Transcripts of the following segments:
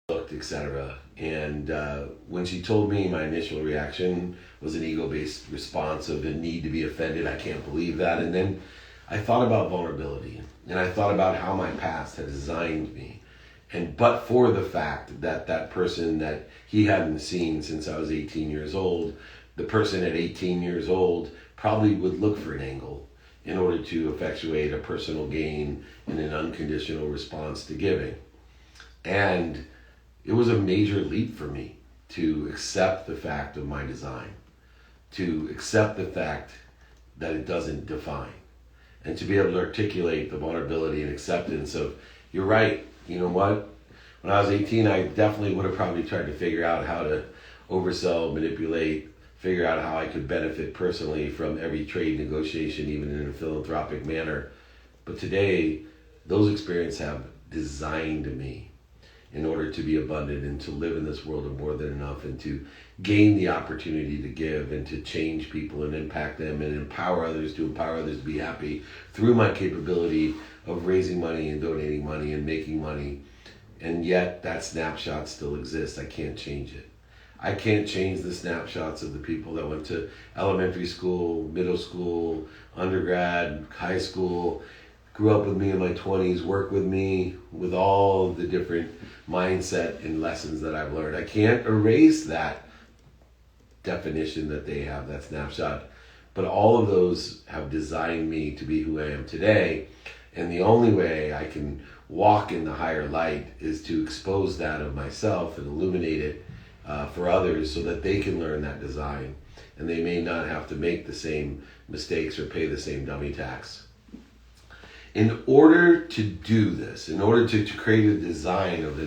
looked, etc. And when she told me, my initial reaction was an ego-based response of a need to be offended. I can't believe that. And then I thought about vulnerability, and I thought about how my past had designed me. And but for the fact that that person that he hadn't seen since I was 18 years old, the person at 18 years old probably would look for an angle in order to effectuate a personal gain and an unconditional response to giving. And it was a major leap for me to accept the fact of my design, to accept the fact that it doesn't define, and to be able to articulate the vulnerability and acceptance of, you're right, you know what? When I was 18, I definitely would have probably tried to figure out how to oversell, manipulate, figure out how I could benefit personally from every trade negotiation, even in a philanthropic manner. But today, those experiences have designed me in order to be abundant and to live in this world of more than enough, and to gain the opportunity to give and to change people and impact them and empower others to be happy through my capability of raising money and donating money and making money. And yet that snapshot still exists. I can't change it. I can't change the snapshots of the people that went to elementary school, middle school, undergrad, high school, grew up with me in my 20s, worked with me with all the different mindset and lessons that I've learned. I can't erase that definition that they have, that snapshot. But all of those have designed me to be who I am today. And the only way I can walk in the higher light is to expose that of myself and illuminate it for others so that they can learn that design. And they may not have to make the same mistakes or pay the same dummy tax. In order to do this, in order to create a design of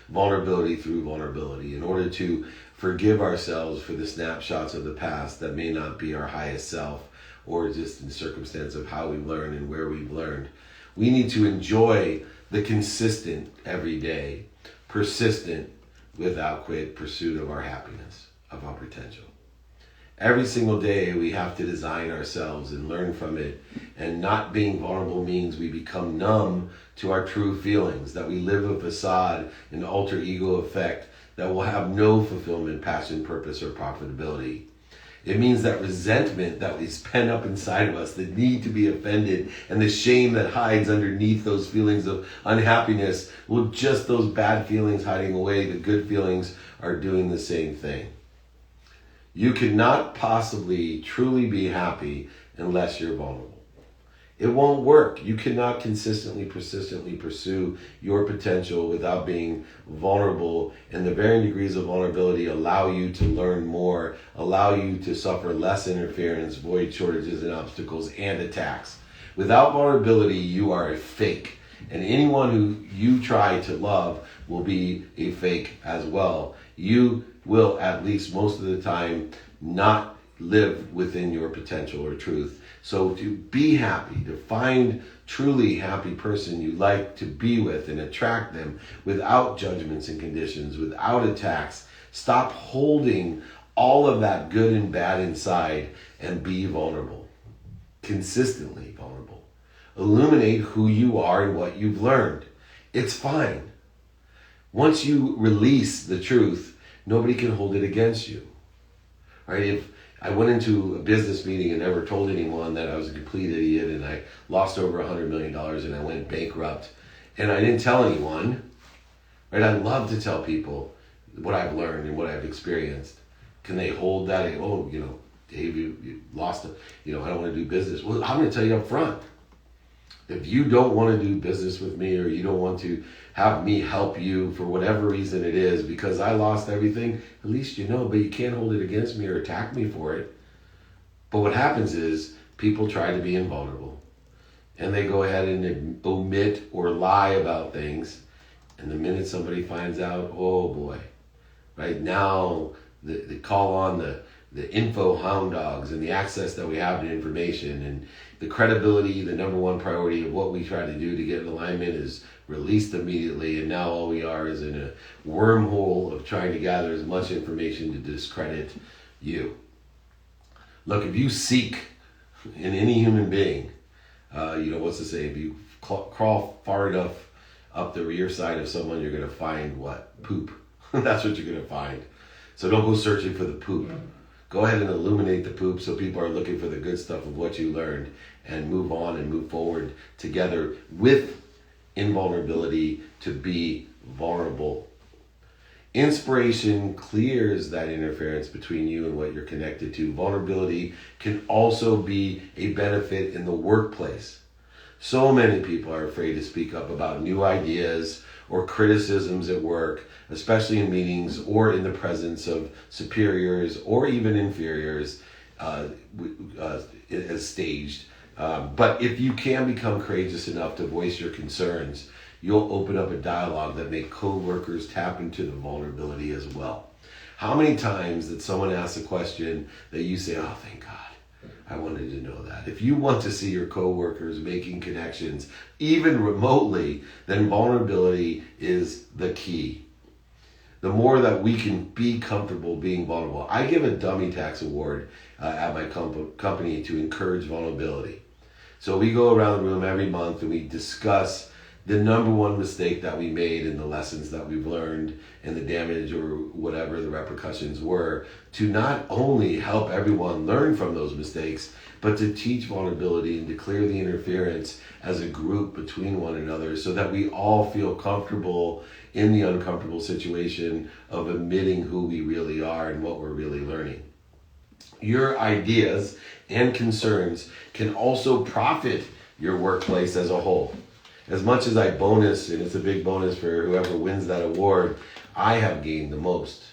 vulnerability through vulnerability, in order to forgive ourselves for the snapshots of the past that may not be our highest self, or just in the circumstance of how we've learned and where we've learned, we need to enjoy the consistent, everyday, persistent, without quit pursuit of our happiness, of our potential. Every single day we have to design ourselves and learn from it. And not being vulnerable means we become numb to our true feelings, that we live a facade, an alter ego effect that will have no fulfillment, passion, purpose, or profitability. It means that resentment that we pent up inside of us, the need to be offended, and the shame that hides underneath those feelings of unhappiness, well, just those bad feelings hiding away, the good feelings are doing the same thing. You cannot possibly truly be happy unless you're vulnerable. It won't work. You cannot consistently, persistently pursue your potential without being vulnerable, and the varying degrees of vulnerability allow you to learn more, allow you to suffer less interference, void shortages and obstacles and attacks. Without vulnerability, you are a fake, and anyone who you try to love will be a fake as well. You will, at least most of the time, not live within your potential or truth. So to be happy, to find truly happy person you like to be with and attract them without judgments and conditions, without attacks, stop holding all of that good and bad inside and be vulnerable. Consistently vulnerable. Illuminate who you are and what you've learned. It's fine. Once you release the truth, nobody can hold it against you. Right? If I went into a business meeting and never told anyone that I was a complete idiot and I lost over $100 million and I went bankrupt and I didn't tell anyone, right? I love to tell people what I've learned and what I've experienced. Can they hold that? Oh, Dave, you lost it. I don't want to do business. Well, I'm going to tell you up front. If you don't want to do business with me, or you don't want to have me help you for whatever reason it is, because I lost everything, at least you know, but you can't hold it against me or attack me for it. But what happens is people try to be invulnerable, and they go ahead and omit or lie about things. And the minute somebody finds out, oh boy, right now, they call on the info hound dogs and the access that we have to information, and the credibility, the number one priority of what we try to do to get in alignment is released immediately. And now all we are is in a wormhole of trying to gather as much information to discredit you. Look, if you seek in any human being, what's to say, if you crawl far enough up the rear side of someone, you're going to find what? Poop. That's what you're going to find. So don't go searching for the poop. Go ahead and illuminate the poop so people are looking for the good stuff of what you learned, and move on and move forward together with invulnerability to be vulnerable. Inspiration clears that interference between you and what you're connected to. Vulnerability can also be a benefit in the workplace. So many people are afraid to speak up about new ideas or criticisms at work, especially in meetings or in the presence of superiors or even inferiors as staged. But if you can become courageous enough to voice your concerns, you'll open up a dialogue that make coworkers tap into the vulnerability as well. How many times did someone ask a question that you say, oh, thank God, I wanted to know that. If you want to see your coworkers making connections, even remotely, then vulnerability is the key. The more that we can be comfortable being vulnerable. I give a dummy tax award at my company to encourage vulnerability. So we go around the room every month and we discuss the number one mistake that we made and the lessons that we've learned and the damage or whatever the repercussions were, to not only help everyone learn from those mistakes, but to teach vulnerability and to clear the interference as a group between one another so that we all feel comfortable in the uncomfortable situation of admitting who we really are and what we're really learning. Your ideas and concerns can also profit your workplace as a whole. As much as I bonus, and it's a big bonus for whoever wins that award, I have gained the most.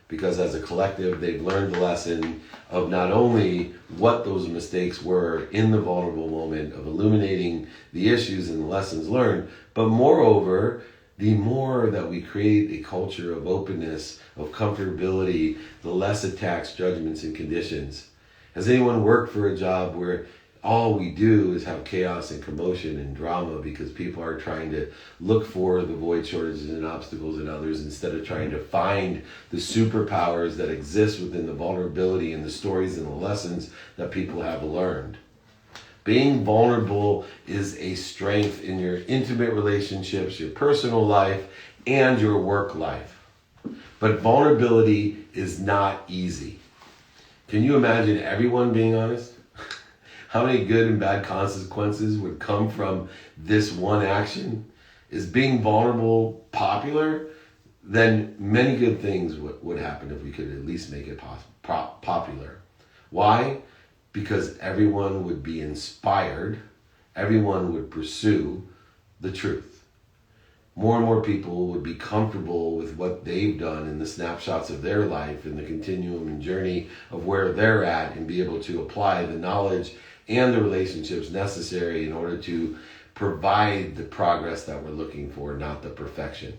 Because as a collective, they've learned the lesson of not only what those mistakes were in the vulnerable moment of illuminating the issues and the lessons learned, but moreover, the more that we create a culture of openness, of comfortability, the less attacks, judgments, and conditions. Has anyone worked for a job where all we do is have chaos and commotion and drama because people are trying to look for the void, shortages, and obstacles in others instead of trying to find the superpowers that exist within the vulnerability and the stories and the lessons that people have learned? Being vulnerable is a strength in your intimate relationships, your personal life, and your work life. But vulnerability is not easy. Can you imagine everyone being honest? How many good and bad consequences would come from this one action? Is being vulnerable popular? Then many good things would happen if we could at least make it popular. Why? Because everyone would be inspired. Everyone would pursue the truth. More and more people would be comfortable with what they've done in the snapshots of their life and the continuum and journey of where they're at, and be able to apply the knowledge and the relationships necessary in order to provide the progress that we're looking for, not the perfection.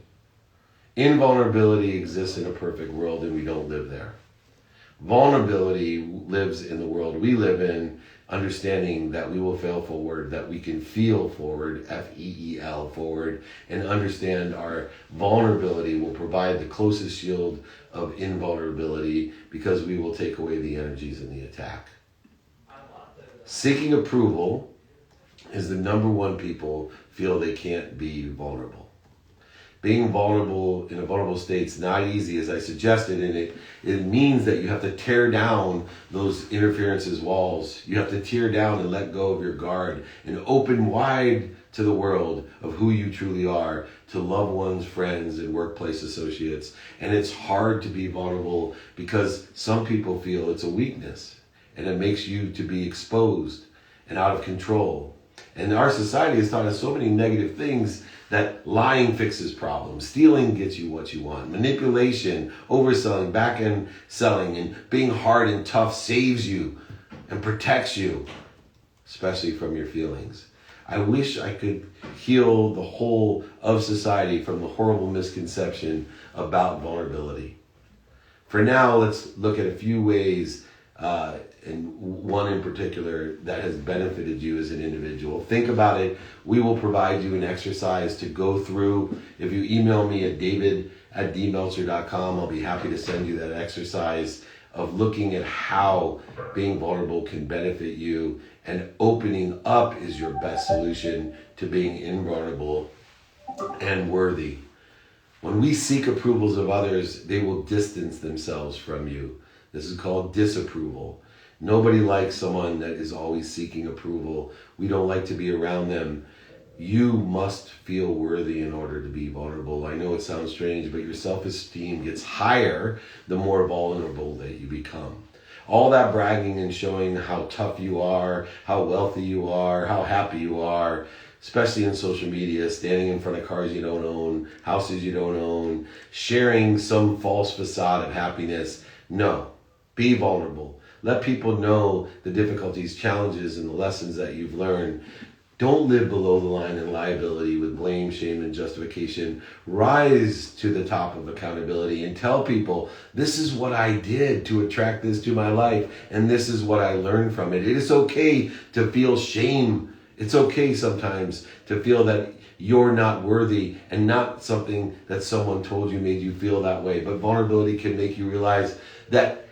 Invulnerability exists in a perfect world, and we don't live there. Vulnerability lives in the world we live in, understanding that we will fail forward, that we can feel forward, F-E-E-L, forward, and understand our vulnerability will provide the closest shield of invulnerability, because we will take away the energies in the attack. Seeking approval is the number one people feel they can't be vulnerable. Being vulnerable in a vulnerable state is not easy, as I suggested, and it means that you have to tear down those interferences walls. You have to tear down and let go of your guard and open wide to the world of who you truly are, to loved ones, friends, and workplace associates. And it's hard to be vulnerable because some people feel it's a weakness, and it makes you to be exposed and out of control. And our society has taught us so many negative things, that lying fixes problems, stealing gets you what you want, manipulation, overselling, back-end selling, and being hard and tough saves you and protects you, especially from your feelings. I wish I could heal the whole of society from the horrible misconception about vulnerability. For now, let's look at a few ways, and one in particular that has benefited you as an individual. Think about it. We will provide you an exercise to go through. If you email me at david@dmeltzer.com, I'll be happy to send you that exercise of looking at how being vulnerable can benefit you, and opening up is your best solution to being invulnerable and worthy. When we seek approvals of others, they will distance themselves from you. This is called disapproval. Nobody likes someone that is always seeking approval. We don't like to be around them. You must feel worthy in order to be vulnerable. I know it sounds strange, but your self-esteem gets higher the more vulnerable that you become. All that bragging and showing how tough you are, how wealthy you are, how happy you are, especially in social media, standing in front of cars you don't own, houses you don't own, sharing some false facade of happiness. No, be vulnerable. Let people know the difficulties, challenges, and the lessons that you've learned. Don't live below the line in liability with blame, shame, and justification. Rise to the top of accountability and tell people, this is what I did to attract this to my life, and this is what I learned from it. It is okay to feel shame. It's okay sometimes to feel that you're not worthy and not something that someone told you made you feel that way. But vulnerability can make you realize that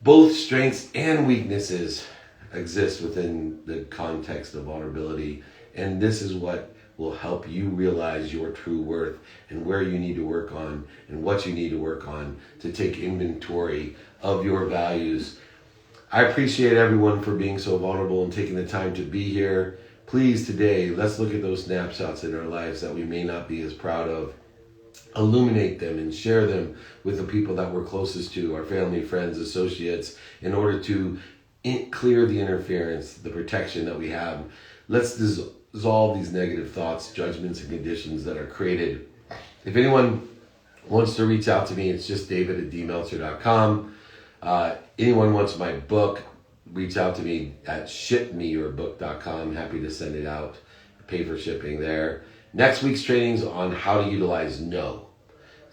both strengths and weaknesses exist within the context of vulnerability. And this is what will help you realize your true worth and where you need to work on and what you need to work on to take inventory of your values. I appreciate everyone for being so vulnerable and taking the time to be here. Please, today, let's look at those snapshots in our lives that we may not be as proud of. Illuminate them and share them with the people that we're closest to, our family, friends, associates, in order to clear the interference, the protection that we have. Let's dissolve these negative thoughts, judgments, and conditions that are created. If anyone wants to reach out to me, it's just david@dmeltzer.com. Anyone wants my book, reach out to me at shipmeyourbook.com. Happy to send it out, pay for shipping there. Next week's training is on how to utilize no.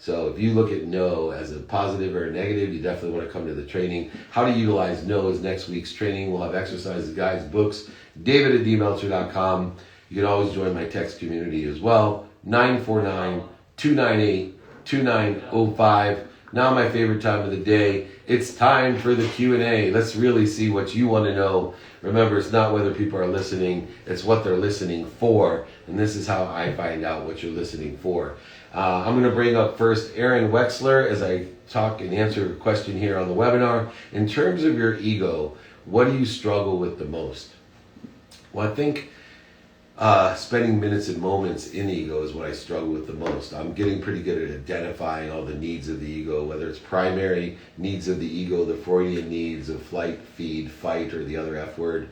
So if you look at no as a positive or a negative, you definitely want to come to the training. How to utilize no is next week's training. We'll have exercises, guides, books. david@dmeltzer.com. You can always join my text community as well. 949-298-2905. Now my favorite time of the day. It's time for the Q&A. Let's really see what you want to know. Remember, it's not whether people are listening, it's what they're listening for. And this is how I find out what you're listening for. I'm going to bring up first Aaron Wexler as I talk and answer a question here on the webinar. In terms of your ego, what do you struggle with the most? Well, I think spending minutes and moments in ego is what I struggle with the most. I'm getting pretty good at identifying all the needs of the ego, whether it's primary needs of the ego, the Freudian needs of flight, feed, fight, or the other F word,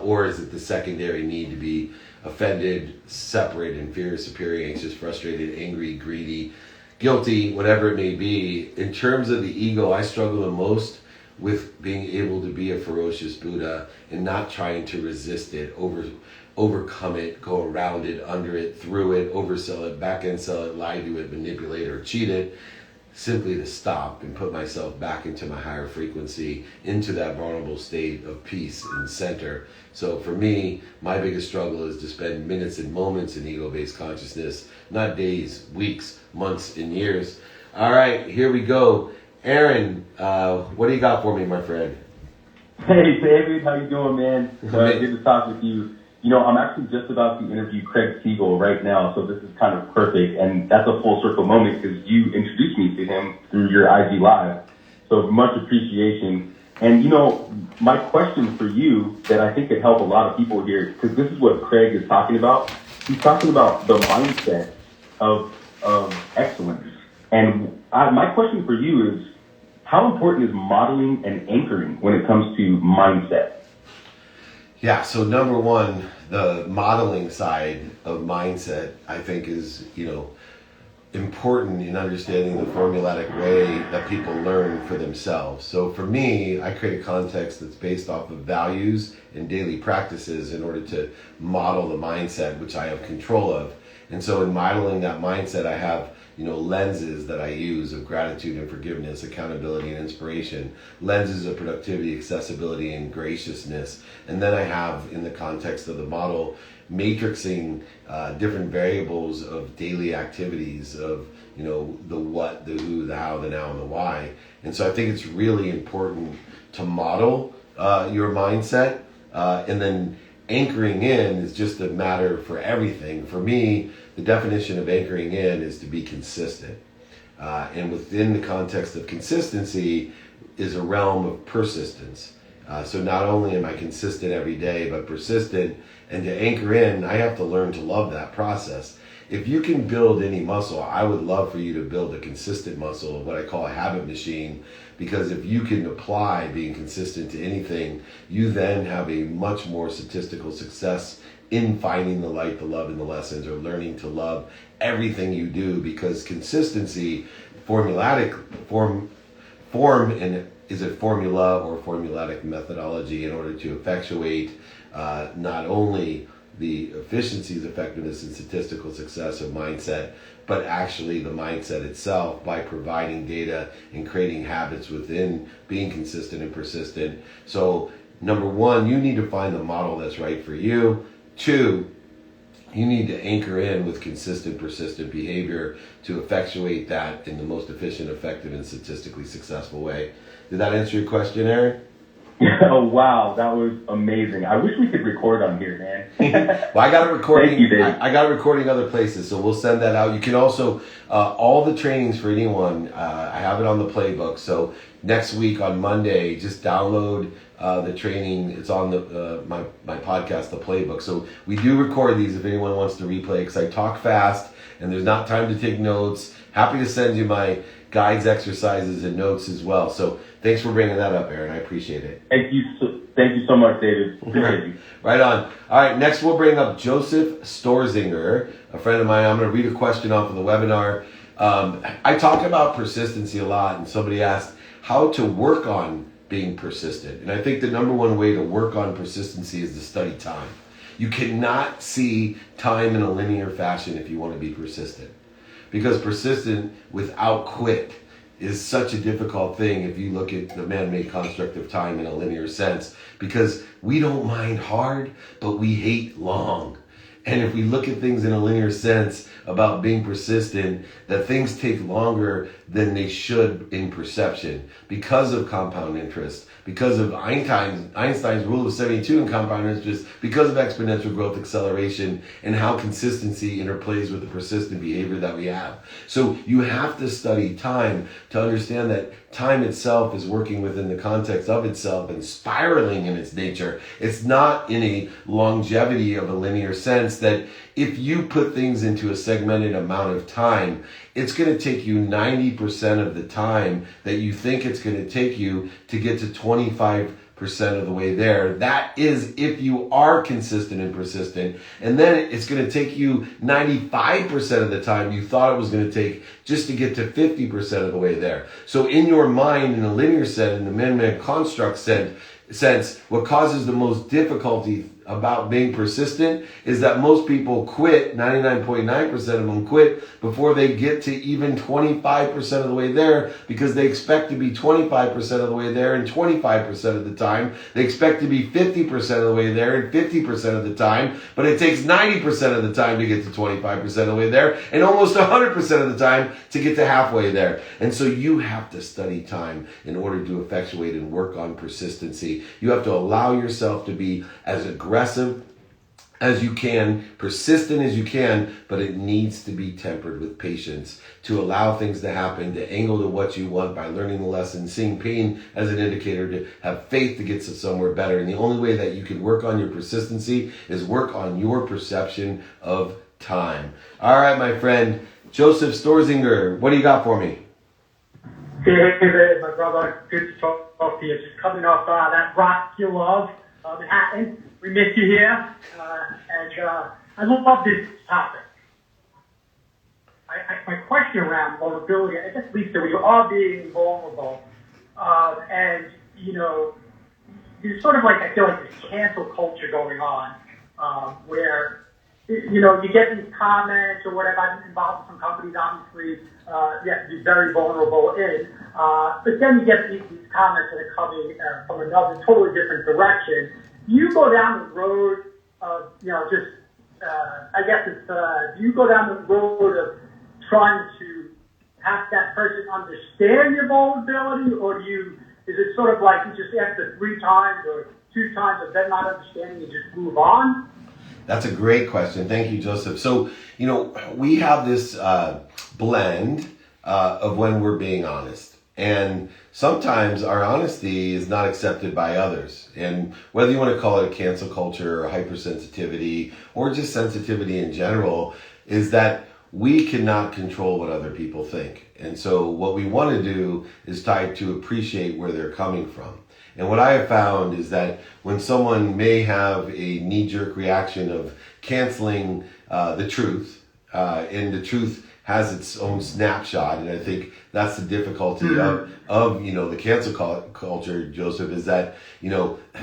or is it the secondary need to be offended, separated, inferior, superior, anxious, frustrated, angry, greedy, guilty, whatever it may be. In terms of the ego, I struggle the most with being able to be a ferocious Buddha and not trying to resist it, overcome it, go around it, under it, through it, oversell it, back end sell it, lie to it, manipulate or cheat it. Simply to stop and put myself back into my higher frequency, into that vulnerable state of peace and center. So for me, my biggest struggle is to spend minutes and moments in ego-based consciousness, not days, weeks, months, and years. All right, here we go. Aaron, what do you got for me, my friend? Hey, David, how you doing, man? Good to talk with you. You know, I'm actually just about to interview Craig Siegel right now, so this is kind of perfect. And that's a full circle moment because you introduced me to him through your IG Live. So much appreciation. And, you know, my question for you that I think could help a lot of people here, because this is what Craig is talking about. He's talking about the mindset of excellence. And my question for you is, how important is modeling and anchoring when it comes to mindset? Yeah, so number one, the modeling side of mindset, I think is, important in understanding the formulatic way that people learn for themselves. So for me, I create a context that's based off of values and daily practices in order to model the mindset, which I have control of. And so in modeling that mindset, I have lenses that I use of gratitude and forgiveness, accountability and inspiration, lenses of productivity, accessibility, and graciousness. And then I have, in the context of the model, matrixing different variables of daily activities of, the what, the who, the how, the now, and the why. And so I think it's really important to model your mindset, and then anchoring in is just a matter for everything. For me, the definition of anchoring in is to be consistent. And within the context of consistency is a realm of persistence. So not only am I consistent every day, but persistent. And to anchor in, I have to learn to love that process. If you can build any muscle, I would love for you to build a consistent muscle, what I call a habit machine, because if you can apply being consistent to anything, you then have a much more statistical success in finding the light, the love, and the lessons, or learning to love everything you do, because consistency, is a formula or formulatic methodology in order to effectuate not only the efficiencies, effectiveness, and statistical success of mindset, but actually the mindset itself by providing data and creating habits within being consistent and persistent. So number one, you need to find the model that's right for you. Two, you need to anchor in with consistent, persistent behavior to effectuate that in the most efficient, effective, and statistically successful way. Did that answer your question, Aaron? Oh, wow. That was amazing. I wish we could record on here, man. Well, I got it recording. Thank you, Dave. I got it recording other places, so we'll send that out. You can also, all the trainings for anyone, I have it on the playbook. So next week on Monday, just download the training. It's on the my podcast, The Playbook. So we do record these if anyone wants to replay, because I talk fast and there's not time to take notes. Happy to send you my guides, exercises, and notes as well. So thanks for bringing that up, Aaron. I appreciate it. Thank you so much, David. Appreciate you. Right on. All right, next we'll bring up Joseph Storzinger, a friend of mine. I'm going to read a question off of the webinar. I talk about persistency a lot, and somebody asked how to work on being persistent. And I think the number one way to work on persistency is to study time. You cannot see time in a linear fashion if you want to be persistent. Because persistent without quit is such a difficult thing if you look at the man-made construct of time in a linear sense. Because we don't mind hard, but we hate long. And if we look at things in a linear sense about being persistent, that things take longer than they should in perception because of compound interest, because of Einstein's rule of 72 in compound interest, because of exponential growth acceleration, and how consistency interplays with the persistent behavior that we have. So you have to study time to understand that time itself is working within the context of itself and spiraling in its nature. It's not in a longevity of a linear sense that if you put things into a segmented amount of time, it's going to take you 90% of the time that you think it's going to take you to get to 25% of the way there. That is if you are consistent and persistent. And then it's going to take you 95% of the time you thought it was going to take just to get to 50% of the way there. So in your mind, in a linear sense, in the man-made construct sense, what causes the most difficulty about being persistent is that most people quit, 99.9% of them quit before they get to even 25% of the way there, because they expect to be 25% of the way there and 25% of the time. They expect to be 50% of the way there and 50% of the time, but it takes 90% of the time to get to 25% of the way there and almost 100% of the time to get to halfway there. And so you have to study time in order to effectuate and work on persistency. You have to allow yourself to be as aggressive as you can, persistent as you can, but it needs to be tempered with patience to allow things to happen, to angle to what you want by learning the lesson, seeing pain as an indicator, to have faith to get to somewhere better. And the only way that you can work on your persistency is work on your perception of time. All right, my friend, Joseph Storzinger, what do you got for me? Hey, David, my brother, good to talk to you. Just coming off that rock you love, Manhattan. We miss you here, and I love this topic. My question around vulnerability, I guess, Lisa, we are being vulnerable, and, you know, there's sort of like, I feel like this cancel culture going on, where, you know, you get these comments or whatever. I'm involved with some companies, obviously, you have to be very vulnerable in, but then you get these comments that are coming from another totally different direction. You go down the road of, you know, just, I guess it's, do you go down the road of trying to have that person understand your vulnerability, or is it sort of like you just after 3 times or 2 times of them not understanding, you just move on? That's a great question. Thank you, Joseph. So, we have this blend of when we're being honest. And sometimes our honesty is not accepted by others. And whether you want to call it a cancel culture or hypersensitivity or just sensitivity in general, is that we cannot control what other people think. And so what we want to do is try to appreciate where they're coming from. And what I have found is that when someone may have a knee-jerk reaction of canceling the truth, and the truth has its own snapshot, and I think that's the difficulty of the cancel culture, Joseph, is that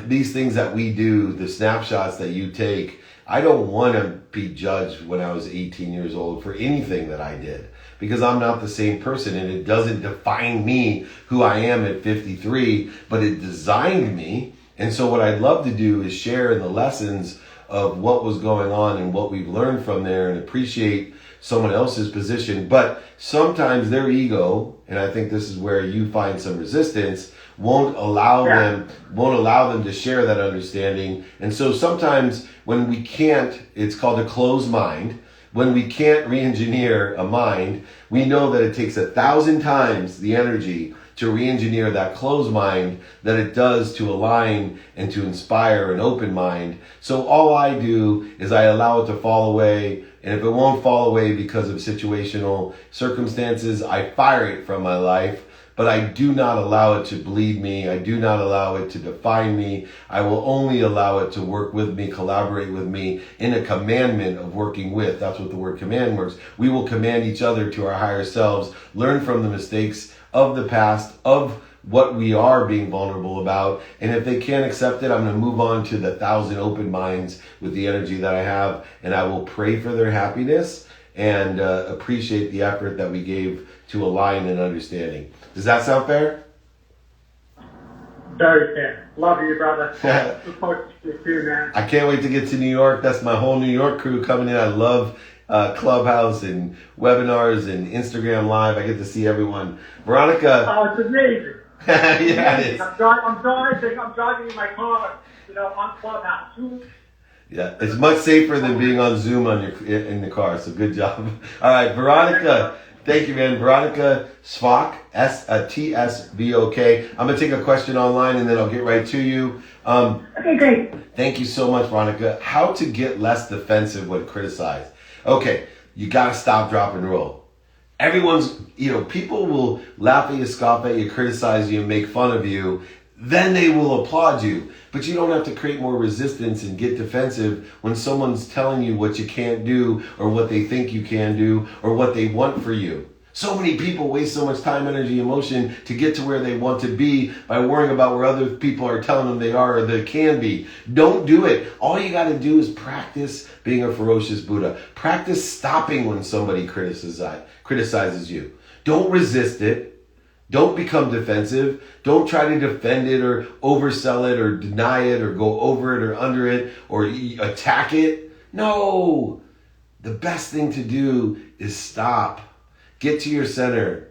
these things that we do, the snapshots that you take, I don't want to be judged when I was 18 years old for anything that I did, because I'm not the same person, and it doesn't define me who I am at 53, but it designed me. And so what I'd love to do is share in the lessons of what was going on and what we've learned from there, and appreciate someone else's position. But sometimes their ego, and I think this is where you find some resistance, won't allow them to share that understanding. And so sometimes when we can't, it's called a closed mind. When we can't re-engineer a mind, we know that it takes 1,000 times the energy to re-engineer that closed mind that it does to align and to inspire an open mind. So all I do is I allow it to fall away. And if it won't fall away because of situational circumstances, I fire it from my life. But I do not allow it to bleed me. I do not allow it to define me. I will only allow it to work with me, collaborate with me in a commandment of working with. That's what the word command works. We will command each other to our higher selves, learn from the mistakes of the past, of what we are being vulnerable about. And if they can't accept it, I'm going to move on to the 1,000 open minds with the energy that I have. And I will pray for their happiness and appreciate the effort that we gave to align and understanding. Does that sound fair? Very fair. Love you, brother. Look forward to you too, man. I can't wait to get to New York. That's my whole New York crew coming in. I love Clubhouse and webinars and Instagram Live. I get to see everyone. Veronica. Oh, it's amazing. Yeah, it is. I'm driving in my car, on Clubhouse. Yeah, it's much safer than being on Zoom in the car. So good job. All right, Veronica. Thank you, man. Veronica Svok, Tsvok. I'm going to take a question online and then I'll get right to you. Okay, great. Thank you so much, Veronica. How to get less defensive when criticized. Okay, you got to stop, drop, and roll. Everyone's, people will laugh at you, scoff at you, criticize you, and make fun of you. Then they will applaud you. But you don't have to create more resistance and get defensive when someone's telling you what you can't do or what they think you can do or what they want for you. So many people waste so much time, energy, emotion to get to where they want to be by worrying about where other people are telling them they are or they can be. Don't do it. All you got to do is practice being a ferocious Buddha. Practice stopping when somebody criticizes you. Don't resist it. Don't become defensive. Don't try to defend it or oversell it or deny it or go over it or under it or attack it. No. The best thing to do is stop. Get to your center.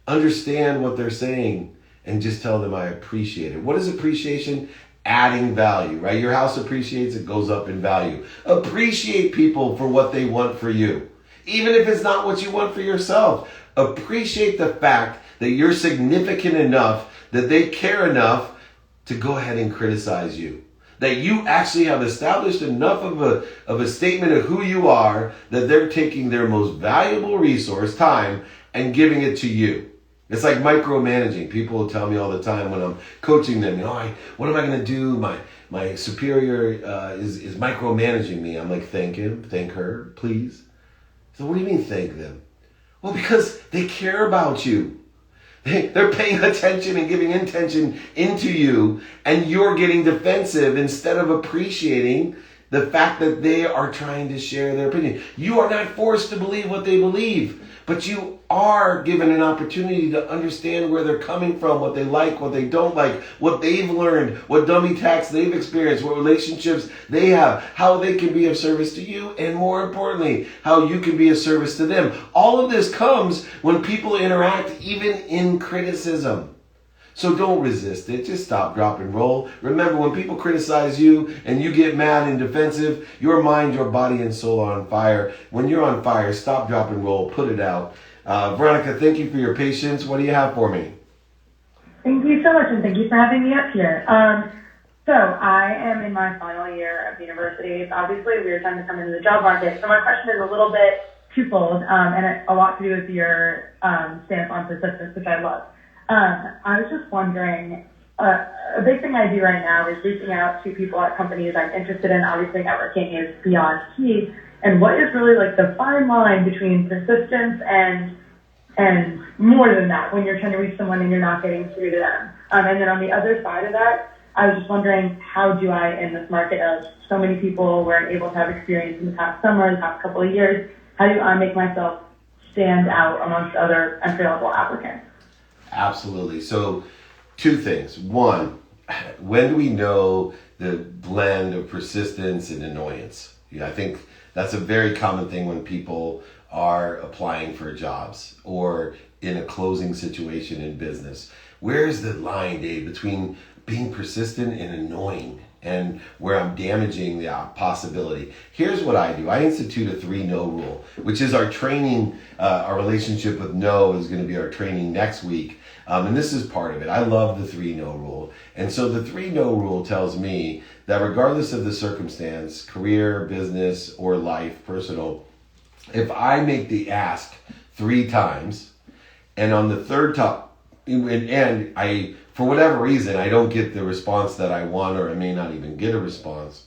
Understand what they're saying and just tell them I appreciate it. What is appreciation? Adding value, right? Your house appreciates, it goes up in value. Appreciate people for what they want for you. Even if it's not what you want for yourself. Appreciate the fact that you're significant enough, that they care enough to go ahead and criticize you. That you actually have established enough of a statement of who you are that they're taking their most valuable resource, time, and giving it to you. It's like micromanaging. People will tell me all the time when I'm coaching them, what am I going to do? My superior is micromanaging me. I'm like, thank him, thank her, please. So what do you mean thank them? Well, because they care about you. They're paying attention and giving intention into you, and you're getting defensive instead of appreciating the fact that they are trying to share their opinion. You are not forced to believe what they believe, but you are given an opportunity to understand where they're coming from, what they like, what they don't like, what they've learned, what dummy attacks they've experienced, what relationships they have, how they can be of service to you, and more importantly, how you can be of service to them. All of this comes when people interact, even in criticism. So don't resist it. Just stop, drop, and roll. Remember, when people criticize you and you get mad and defensive, your mind, your body, and soul are on fire. When you're on fire, stop, drop, and roll. Put it out. Veronica, thank you for your patience. What do you have for me? Thank you so much, and thank you for having me up here. So I am in my final year of university. It's obviously a weird time to come into the job market. So my question is a little bit twofold, and a lot to do with your stance on persistence, which I love. I was just wondering, a big thing I do right now is reaching out to people at companies I'm interested in. Obviously, networking is beyond key. And what is really like the fine line between persistence and more than that when you're trying to reach someone and you're not getting through to them? And then on the other side of that, I was just wondering, how do I, in this market of so many people weren't able to have experience in the past summer, the past couple of years, how do I make myself stand out amongst other entry-level applicants? Absolutely. So, two things. One, when do we know the blend of persistence and annoyance? I think that's a very common thing when people are applying for jobs or in a closing situation in business. Where's the line, Dave, between being persistent and annoying and where I'm damaging the possibility? Here's what I do. I institute a 3-no rule, which is our training. Our relationship with no is going to be our training next week. And this is part of it. I love the 3-no rule. And so the 3-no rule tells me that regardless of the circumstance, career, business, or life, personal, if I make the ask 3 times and on the third time, and I, for whatever reason, I don't get the response that I want, or I may not even get a response,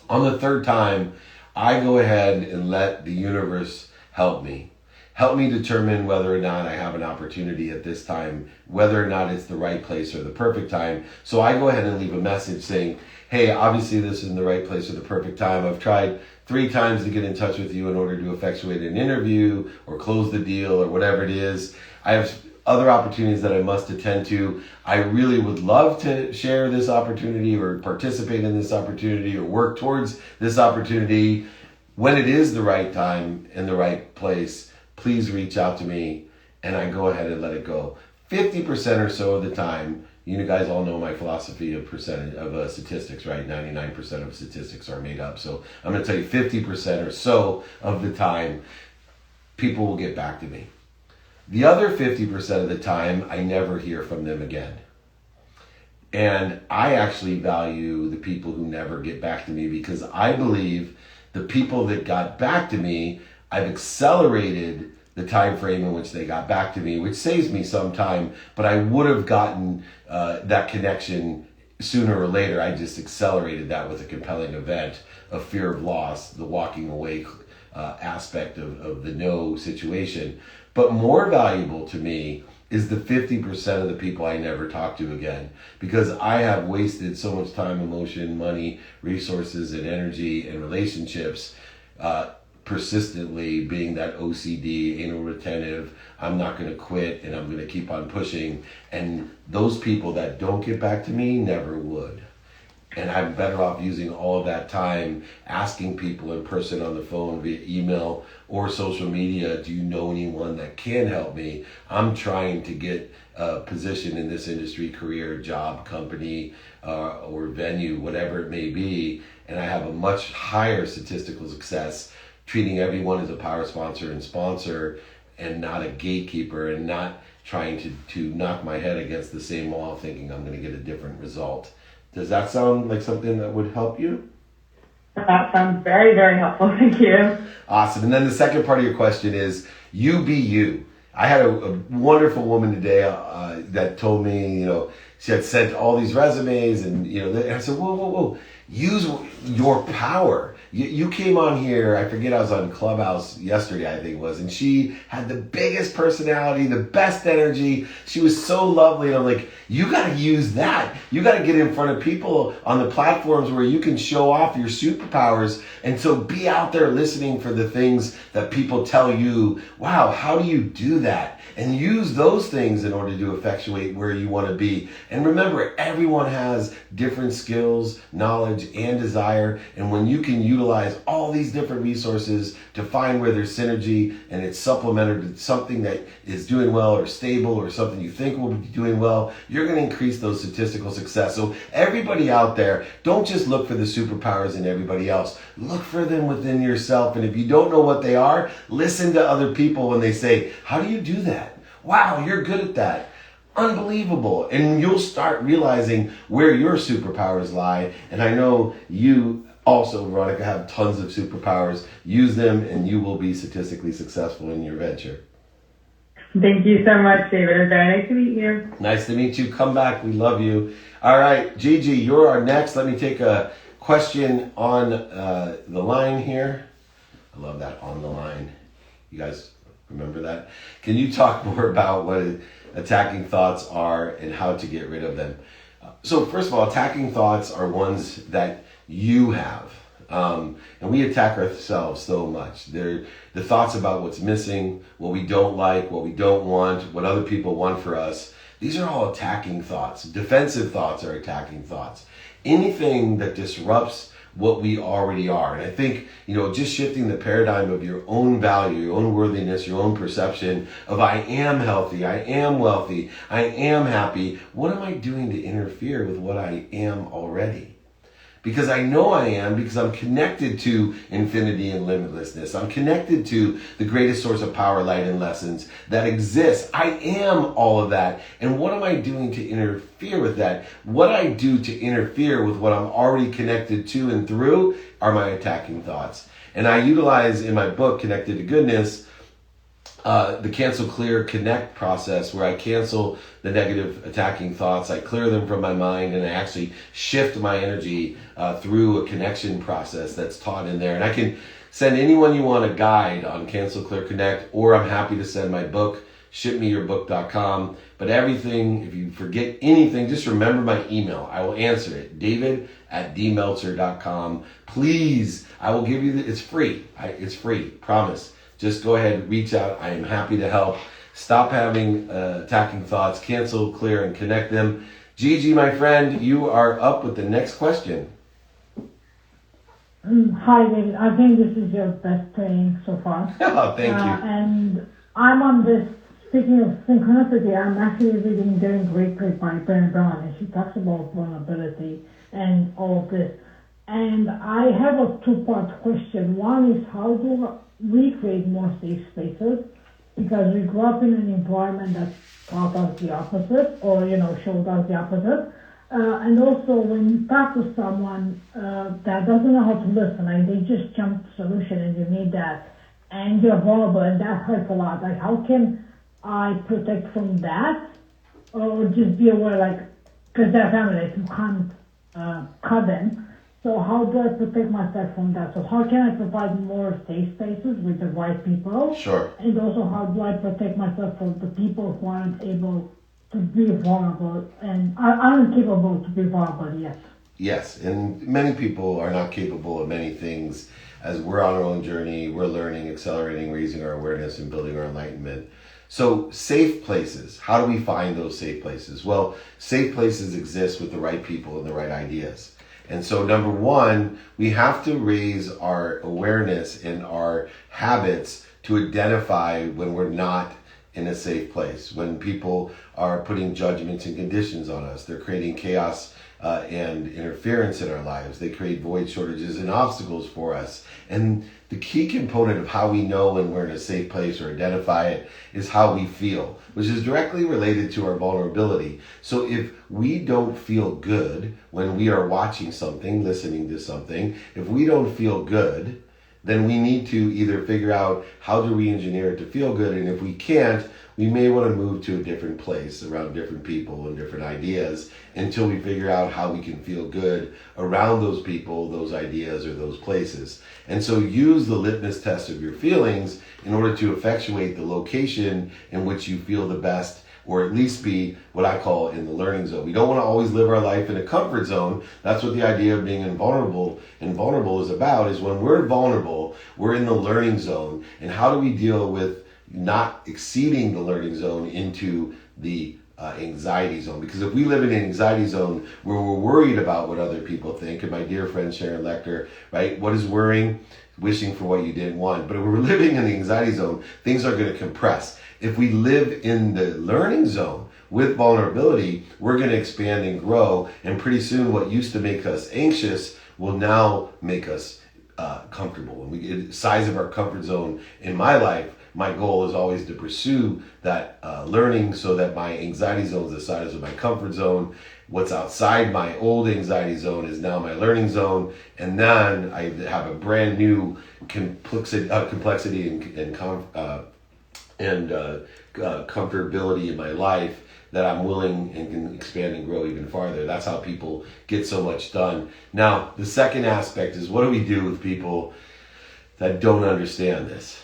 on the third time, I go ahead and let the universe help me. Help me determine whether or not I have an opportunity at this time, whether or not it's the right place or the perfect time. So I go ahead and leave a message saying, hey, obviously this isn't the right place or the perfect time. I've tried 3 times to get in touch with you in order to effectuate an interview or close the deal or whatever it is. I have other opportunities that I must attend to. I really would love to share this opportunity or participate in this opportunity or work towards this opportunity. When it is the right time and the right place, please reach out to me, and I go ahead and let it go. 50% or so of the time, you guys all know my philosophy of percentage of statistics, right? 99% of statistics are made up. So I'm going to tell you 50% or so of the time, people will get back to me. The other 50% of the time, I never hear from them again. And I actually value the people who never get back to me because I believe the people that got back to me, I've accelerated the time frame in which they got back to me, which saves me some time, but I would have gotten that connection sooner or later. I just accelerated that with a compelling event of fear of loss, the walking away aspect of the no situation. But more valuable to me is the 50% of the people I never talk to again, because I have wasted so much time, emotion, money, resources, and energy and relationships persistently being that OCD, anal retentive, I'm not going to quit and I'm going to keep on pushing. And those people that don't get back to me never would. And I'm better off using all of that time asking people in person, on the phone, via email or social media, do you know anyone that can help me? I'm trying to get a position in this industry, career, job, company, or venue, whatever it may be. And I have a much higher statistical success treating everyone as a power sponsor and sponsor and not a gatekeeper, and not trying to knock my head against the same wall thinking I'm going to get a different result. Does that sound like something that would help you? That sounds very, very helpful. Thank you. Awesome. And then the second part of your question is, you be you. I had a wonderful woman today that told me, she had sent all these resumes and, and I said, whoa. Use your power. You came on here, I forget, I was on Clubhouse yesterday, I think it was, and she had the biggest personality, the best energy. She was so lovely. And I'm like, you got to use that. You got to get in front of people on the platforms where you can show off your superpowers. And so be out there listening for the things that people tell you, wow, how do you do that? And use those things in order to effectuate where you want to be. And remember, everyone has different skills, knowledge, and desire. And when you can utilize all these different resources to find where there's synergy and it's supplemented to something that is doing well or stable or something you think will be doing well, you're going to increase those statistical success. So everybody out there, don't just look for the superpowers in everybody else. Look for them within yourself. And if you don't know what they are, listen to other people when they say, how do you do that? Wow, you're good at that. Unbelievable. And you'll start realizing where your superpowers lie. And I know you also, Veronica, have tons of superpowers. Use them and you will be statistically successful in your venture. Thank you so much, David. It's very nice to meet you. Nice to meet you. Come back. We love you. All right, Gigi, you're our next. Let me take a question on the line here. I love that, on the line. You guys remember that? Can you talk more about what attacking thoughts are and how to get rid of them? So first of all, attacking thoughts are ones that you have. And we attack ourselves so much. They're the thoughts about what's missing, what we don't like, what we don't want, what other people want for us. These are all attacking thoughts. Defensive thoughts are attacking thoughts. Anything that disrupts what we already are. And I think, just shifting the paradigm of your own value, your own worthiness, your own perception of I am healthy, I am wealthy, I am happy. What am I doing to interfere with what I am already? Because I know I am, because I'm connected to infinity and limitlessness. I'm connected to the greatest source of power, light, and lessons that exists. I am all of that. And what am I doing to interfere with that? What I do to interfere with what I'm already connected to and through are my attacking thoughts. And I utilize in my book, Connected to Goodness, the cancel, clear, connect process, where I cancel the negative attacking thoughts, I clear them from my mind, and I actually shift my energy through a connection process that's taught in there. And I can send anyone you want a guide on cancel, clear, connect, or I'm happy to send my book, shipmeyourbook.com. But everything, if you forget anything, just remember my email. I will answer it, david@dmeltzer.com. Please, I will give you it's free. It's free, promise. Just go ahead, reach out. I am happy to help. Stop having attacking thoughts, cancel, clear, and connect them. Gigi, my friend, you are up with the next question. Hi, David. I think this is your best training so far. Oh, thank you. And I'm on this, speaking of synchronicity, I'm actually reading Doing Great by Brené Brown, and she talks about vulnerability and all of this. And I have a two-part question. One is, how do we create more safe spaces? Because we grew up in an environment that taught us the opposite, or showed us the opposite. And also, when you talk to someone that doesn't know how to listen, and they just jump to solution, and you need that, and you're vulnerable, and that hurts a lot. Like, how can I protect from that, or just be aware, because they're family, you can't cut them. So how do I protect myself from that? So how can I provide more safe spaces with the right people? Sure. And also, how do I protect myself from the people who aren't able to be vulnerable and aren't capable to be vulnerable yet? Yes, and many people are not capable of many things. As we're on our own journey, we're learning, accelerating, raising our awareness, and building our enlightenment. So safe places, how do we find those safe places? Well, safe places exist with the right people and the right ideas. And so number one, we have to raise our awareness and our habits to identify when we're not in a safe place, when people are putting judgments and conditions on us. They're creating chaos and interference in our lives. They create void, shortages, and obstacles for us. And the key component of how we know when we're in a safe place or identify it is how we feel, which is directly related to our vulnerability. So if we don't feel good when we are watching something, listening to something, if we don't feel good, then we need to either figure out how to re-engineer it to feel good. And if we can't, we may want to move to a different place around different people and different ideas until we figure out how we can feel good around those people, those ideas, or those places. And so use the litmus test of your feelings in order to effectuate the location in which you feel the best, or at least be what I call in the learning zone. We don't want to always live our life in a comfort zone. That's what the idea of being invulnerable is about, is when we're vulnerable, we're in the learning zone. And how do we deal with not exceeding the learning zone into the anxiety zone. Because if we live in an anxiety zone where we're worried about what other people think, and my dear friend Sharon Lecter, right? What is worrying? Wishing for what you didn't want. But if we're living in the anxiety zone, things are going to compress. If we live in the learning zone with vulnerability, we're going to expand and grow. And pretty soon what used to make us anxious will now make us comfortable. When we get the size of our comfort zone in my life, my goal is always to pursue that learning so that my anxiety zone is the size of my comfort zone. What's outside my old anxiety zone is now my learning zone. And then I have a brand new complexity and comfortability in my life that I'm willing and can expand and grow even farther. That's how people get so much done. Now, the second aspect is, what do we do with people that don't understand this?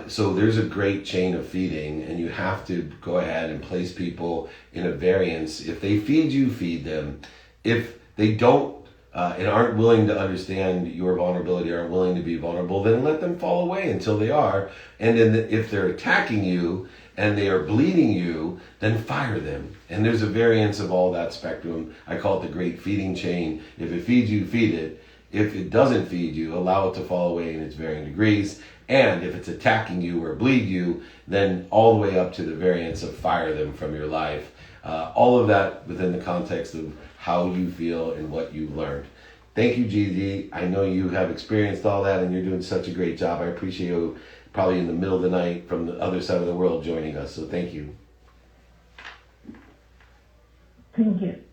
So there's a great chain of feeding, and you have to go ahead and place people in a variance. If they feed you, feed them. If they don't and aren't willing to understand your vulnerability, aren't willing to be vulnerable, then let them fall away until they are. And then if they're attacking you and they are bleeding you, then fire them. And there's a variance of all that spectrum. I call it the great feeding chain. If it feeds you, feed it. If it doesn't feed you, allow it to fall away in its varying degrees. And if it's attacking you or bleed you, then all the way up to the variance of fire them from your life. All of that within the context of how you feel and what you've learned. Thank you, Gigi. I know you have experienced all that and you're doing such a great job. I appreciate you probably in the middle of the night from the other side of the world joining us. So thank you. Thank you.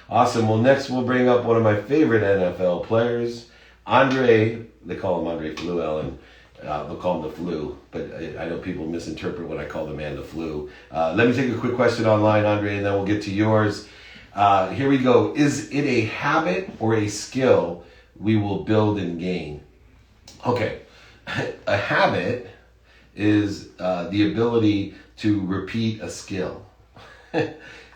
Awesome. Well, next we'll bring up one of my favorite NFL players, Andre. They call him Andre Flu, Ellen. They'll call him the Flu, but I know people misinterpret when I call the man the Flu. Let me take a quick question online, Andre, and then we'll get to yours. Here we go. Is it a habit or a skill we will build and gain? Okay. A habit is the ability to repeat a skill.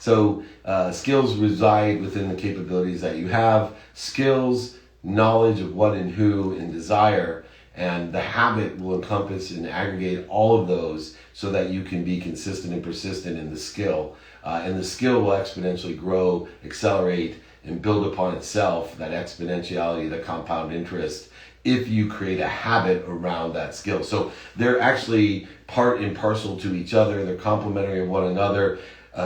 So skills reside within the capabilities that you have. Skills, knowledge of what and who, and desire. And the habit will encompass and aggregate all of those so that you can be consistent and persistent in the skill. And the skill will exponentially grow, accelerate, and build upon itself, that exponentiality, the compound interest, if you create a habit around that skill. So they're actually part and parcel to each other. They're complementary of one another.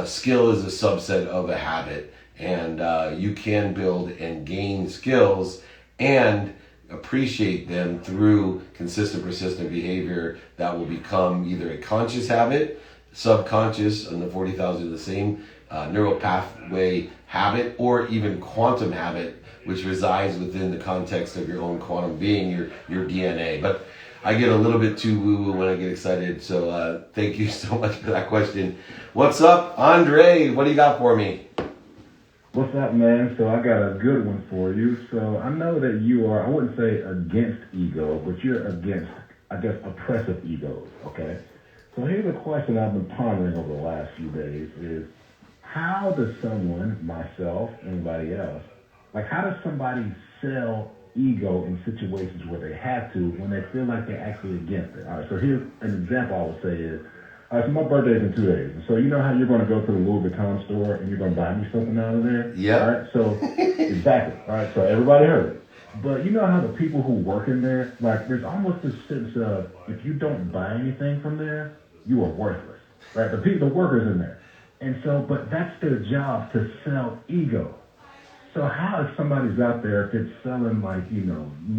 Skill is a subset of a habit. And you can build and gain skills and appreciate them through consistent, persistent behavior that will become either a conscious habit, subconscious, and the 40,000 are the same, neural pathway habit, or even quantum habit, which resides within the context of your own quantum being, your DNA. But I get a little bit too woo-woo when I get excited, so thank you so much for that question. What's up, Andre? What do you got for me? What's up, man? So I got a good one for you. So I know that you are, I wouldn't say against ego, but you're against, I guess, oppressive egos, okay? So here's a question I've been pondering over the last few days is, how does someone, myself, anybody else, how does somebody sell ego in situations where they have to when they feel like they're actually against it? All right, so here's an example I would say is, all right, so my birthday's in 2 days. So you know how you're going to go to the Louis Vuitton store and you're going to buy me something out of there? Yeah. All right, so exactly. All right, so everybody heard it. But you know how the people who work in there, there's almost this sense of, if you don't buy anything from there, you are worthless, right? The workers in there. And so, but that's their job, to sell ego. So how if somebody's out there, if it's selling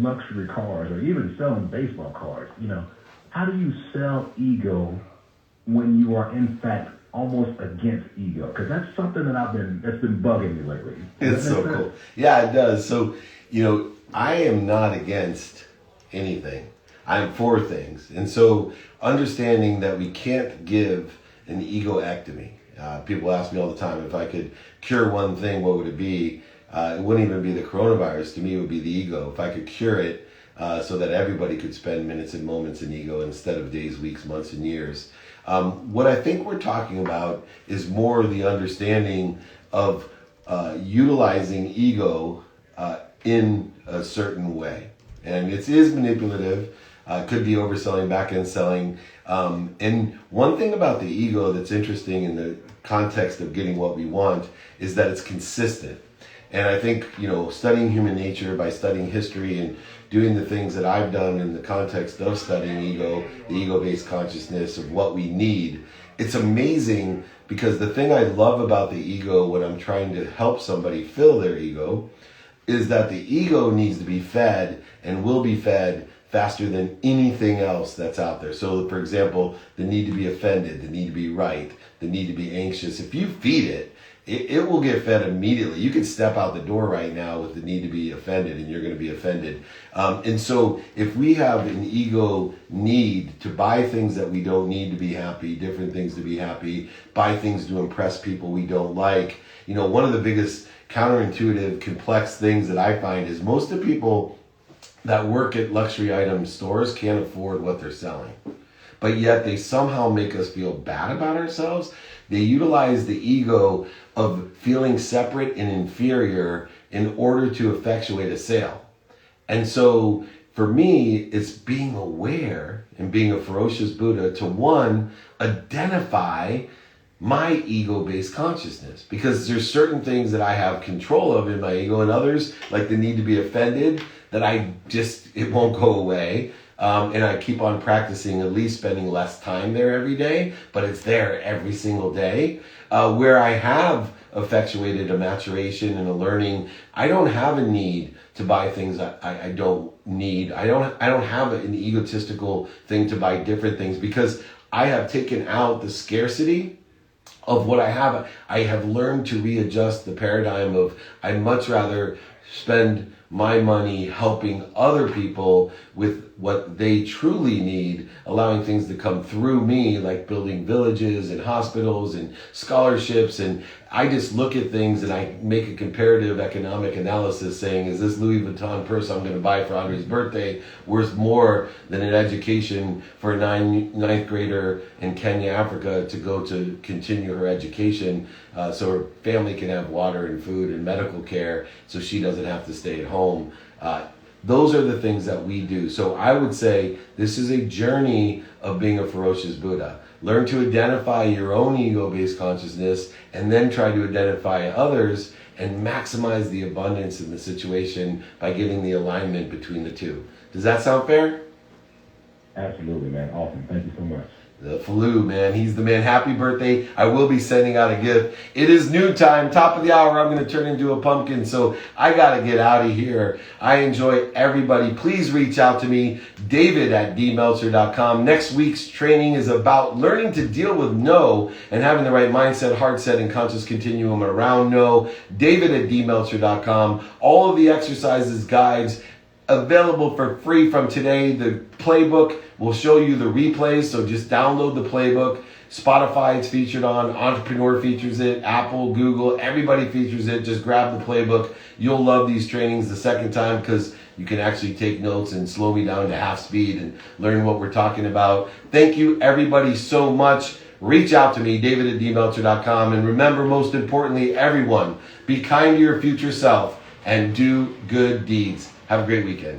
luxury cars or even selling baseball cards, how do you sell ego when you are in fact almost against ego? Because that's something that's been bugging me lately. It's so cool. Yeah, it does. So, I am not against anything. I'm for things. And so understanding that we can't give an egoectomy. People ask me all the time, if I could cure one thing, what would it be? It wouldn't even be the coronavirus. To me, it would be the ego. If I could cure it so that everybody could spend minutes and moments in ego instead of days, weeks, months, and years. What I think we're talking about is more the understanding of utilizing ego in a certain way. And it is manipulative, could be overselling, back-end selling. And one thing about the ego that's interesting in the context of getting what we want is that it's consistent. And I think, studying human nature by studying history and doing the things that I've done in the context of studying ego, the ego-based consciousness of what we need, it's amazing because the thing I love about the ego when I'm trying to help somebody fill their ego is that the ego needs to be fed and will be fed faster than anything else that's out there. So, for example, the need to be offended, the need to be right, the need to be anxious. If you feed it, it will get fed immediately. You can step out the door right now with the need to be offended and you're going to be offended. And so if we have an ego need to buy things that we don't need to be happy, different things to be happy, buy things to impress people we don't like, one of the biggest counterintuitive, complex things that I find is most of the people that work at luxury item stores can't afford what they're selling. But yet they somehow make us feel bad about ourselves. They utilize the ego of feeling separate and inferior in order to effectuate a sale. And so for me, it's being aware and being a ferocious Buddha to one, identify my ego-based consciousness, because there's certain things that I have control of in my ego and others, like the need to be offended, that it won't go away. And I keep on practicing, at least spending less time there every day, but it's there every single day. Where I have effectuated a maturation and a learning, I don't have a need to buy things I don't need. I don't have an egotistical thing to buy different things because I have taken out the scarcity of what I have. I have learned to readjust the paradigm of I'd much rather spend my money helping other people with what they truly need, allowing things to come through me, like building villages and hospitals and scholarships. And I just look at things and I make a comparative economic analysis saying, is this Louis Vuitton purse I'm going to buy for Andre's birthday worth more than an education for a ninth grader in Kenya, Africa to go to continue her education so her family can have water and food and medical care so she doesn't have to stay at home. Those are the things that we do. So I would say this is a journey of being a ferocious Buddha. Learn to identify your own ego-based consciousness and then try to identify others and maximize the abundance in the situation by getting the alignment between the two. Does that sound fair? Absolutely, man. Awesome. Thank you so much. The Faloo, man. He's the man. Happy birthday. I will be sending out a gift. It is noon time, top of the hour. I'm going to turn into a pumpkin, so I got to get out of here. I enjoy everybody. Please reach out to me, david@dmeltzer.com. Next week's training is about learning to deal with no and having the right mindset, heart set, and conscious continuum around no. david@dmeltzer.com. All of the exercises, guides, available for free from today. The playbook will show you the replays, so just download the playbook. Spotify it's featured on, Entrepreneur features it, Apple, Google, everybody features it. Just grab the playbook. You'll love these trainings the second time because you can actually take notes and slow me down to half speed and learn what we're talking about. Thank you everybody so much. Reach out to me, david@dmeltzer.com. And remember, most importantly, everyone, be kind to your future self and do good deeds. Have a great weekend.